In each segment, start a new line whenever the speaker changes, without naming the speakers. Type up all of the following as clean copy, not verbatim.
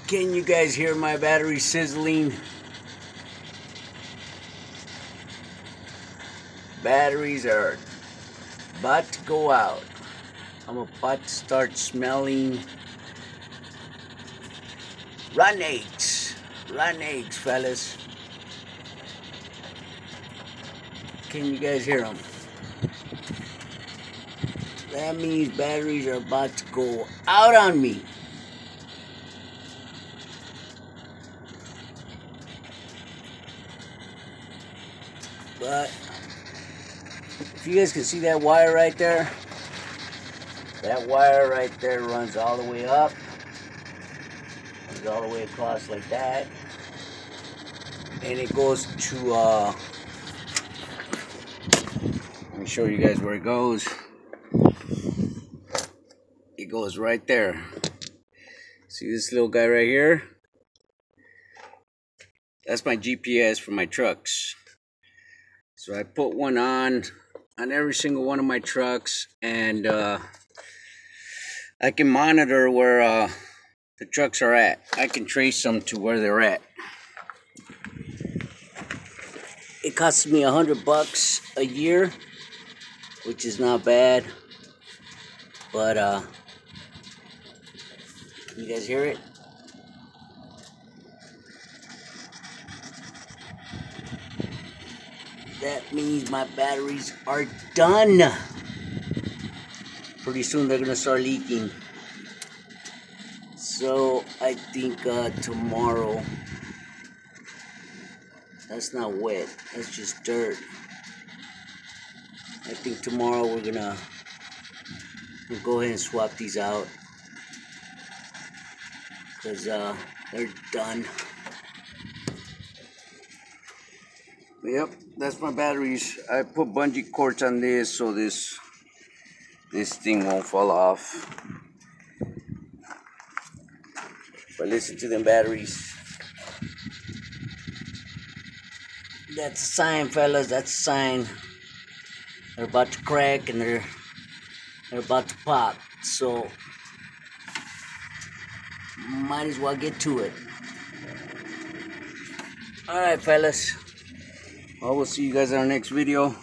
Can you guys hear my battery sizzling? Batteries are about to go out. I'm about to start smelling rotten eggs. Rotten eggs, fellas. Can you guys hear them? That means batteries are about to go out on me. But if you guys can see that wire right there, that wire right there runs all the way up, runs all the way across like that, and it goes to let me show you guys where it goes. It goes right there. See this little guy right here? That's my GPS for my trucks. So I put one on every single one of my trucks, and I can monitor where the trucks are at. I can trace them to where they're at. It costs me $100 a year, which is not bad. But can you guys hear it? That means my batteries are done. Pretty soon they're gonna start leaking. So I think tomorrow, that's not wet, that's just dirt. I think tomorrow we'll go ahead and swap these out, because they're done. Yep, that's my batteries. I put bungee cords on this so this thing won't fall off. But listen to them batteries. That's a sign, fellas. That's a sign. They're about to crack and they're about to pop. So might as well get to it. Alright, fellas. Well, we'll see you guys in our next video.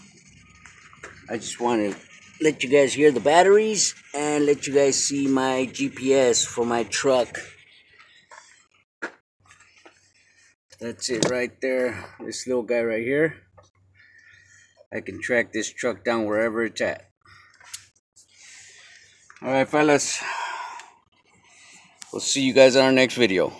I just want to let you guys hear the batteries and let you guys see my GPS for my truck. That's it right there. This little guy right here. I can track this truck down wherever it's at. Alright, fellas. We'll see you guys in our next video.